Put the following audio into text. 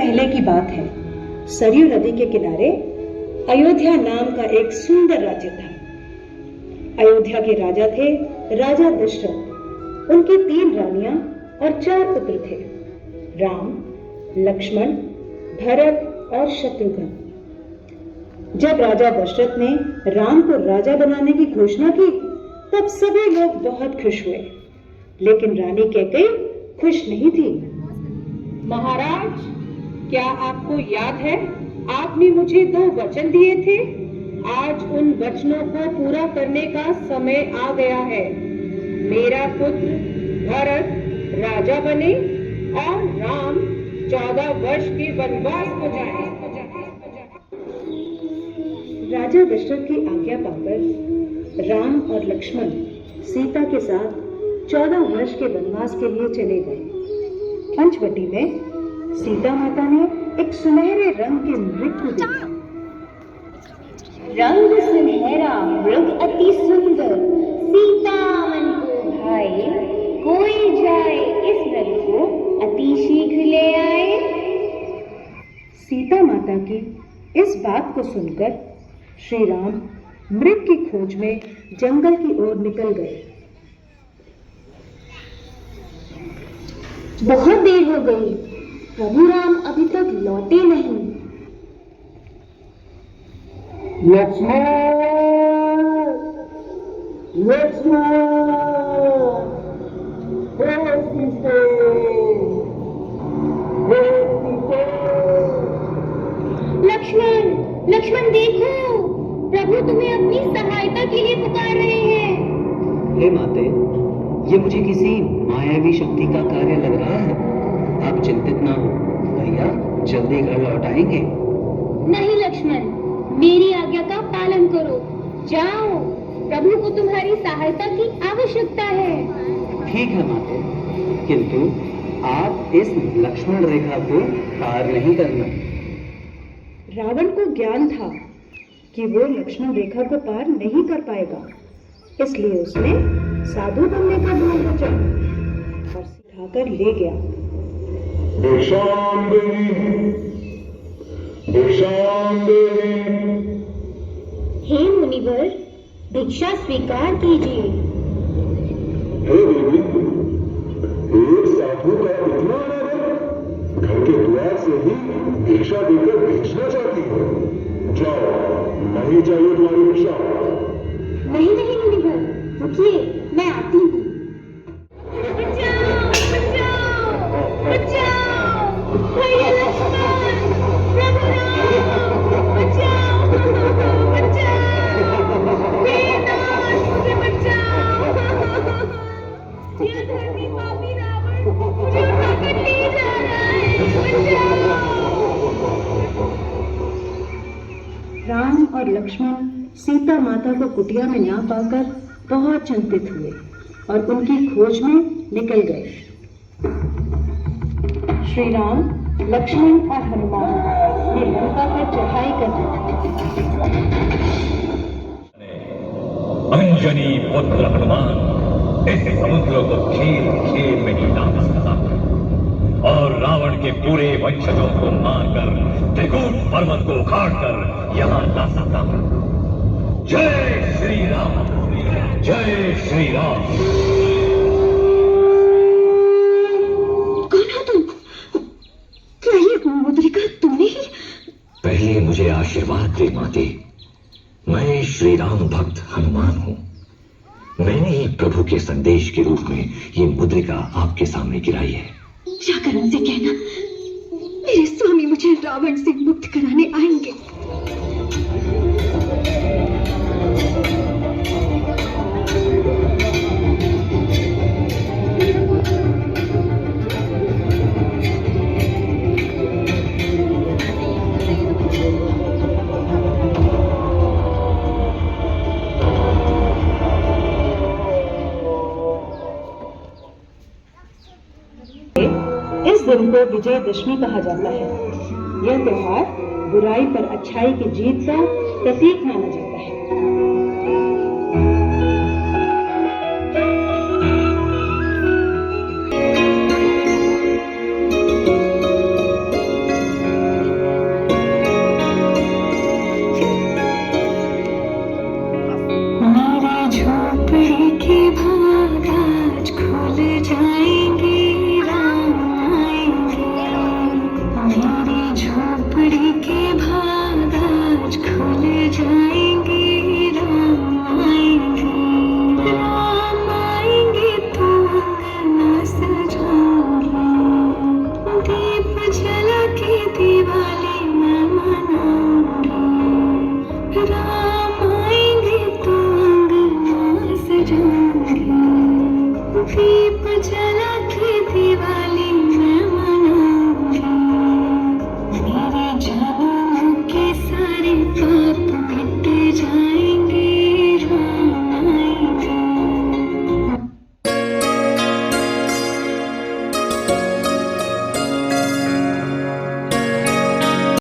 पहले की बात है। सरयू नदी के किनारे अयोध्या नाम का एक सुंदर राज्य था। अयोध्या के राजा थे राजा दशरथ। उनकी 3 रानियां और 4 पुत्र थे, राम, लक्ष्मण, भरत और शत्रुघ्न। जब राजा दशरथ ने राम को राजा बनाने की घोषणा की तब सभी लोग बहुत खुश हुए, लेकिन रानी कैकेयी खुश नहीं थी। महाराज, क्या आपको याद है आपने मुझे 2 वचन दिए थे? आज उन वचनों को पूरा करने का समय आ गया है। मेरा पुत्र भरत राजा बने और राम 14 वर्ष के वनवास को जाए। राजा दशरथ की आज्ञा पाकर राम और लक्ष्मण सीता के साथ 14 वर्ष के वनवास के लिए चले गए। पंचवटी में सीता माता ने एक सुनहरे रंग के मृग को देखा। रंग सुनहरा मृग अति सुंदर, सीता मन को भाए, कोई जाए इस मृग को अति शीघ्र ले आए। सीता माता की इस बात को सुनकर श्री राम मृग की खोज में जंगल की ओर निकल गए। बहुत देर हो गई, प्रभु राम अभी तक लौटे नहीं। लक्ष्मण, लक्ष्मण, लक्ष्मण, लक्ष्मण देखो, प्रभु तुम्हें अपनी सहायता के लिए पुकार रहे हैं। हे माते, ये मुझे किसी मायावी शक्ति का कार्य लग रहा है। आप चिंतित ना हो, भैया जल्दी घर लौट आएंगे। नहीं लक्ष्मण, मेरी आज्ञा का पालन करो। जाओ, प्रभु को तुम्हारी सहायता की आवश्यकता है। ठीक है माते, किंतु आप इस लक्ष्मण रेखा को पार नहीं करना। रावण को ज्ञान था कि वो लक्ष्मण रेखा को पार नहीं कर पाएगा, इसलिए उसने साधु बनने का बोल बचा और सिखाकर ले गया। हे मुनिवर, भिक्षा स्वीकार कीजिए। हे देवी, एक साधु का इतना घर के द्वार से ही भिक्षा देकर बेचना चाहती हो? जाओ, नहीं चाहिए तुम्हारी भिक्षा। नहीं नहीं मुनिवर, रुकिए, मैं आती हूँ। बचाओ, बचाओ, बचाओ, भैया लक्ष्मण, प्रभु राम, बचाओ, बचाओ, हे नाथ मुझे बचाओ। यह धर्मी पापी रावण मुझे उठाकर ले जा रहा है, बचाओ। राम और लक्ष्मण सीता माता को कुटिया में ना पाकर बहुत चिंतित हुए और उनकी खोज में निकल गए। श्री राम, लक्ष्मण और हनुमान ने लंका पर चढ़ाई कर दी। अंजनी पुत्र हनुमान इस समुद्र को खेल खेल में ही नाश करता और रावण के पूरे वंशजों को मारकर त्रिकूट पर्वत को उखाड़कर यहाँ ला सकता हूँ। जय श्री राम, जय श्री राम। कौन हो तुम? क्या ये मुद्रिका तुमने ही? पहले मुझे आशीर्वाद दे माते। मैं श्री राम भक्त हनुमान हूँ। मैंने ही प्रभु के संदेश के रूप में ये मुद्रिका आपके सामने गिराई है। जाकर उनसे कहना मेरे स्वामी मुझे रावण से मुक्त कराने आएंगे। इस दिन को विजयदशमी कहा जाता है। यह त्योहार बुराई पर अच्छाई की जीत का प्रतीक माना जाता है।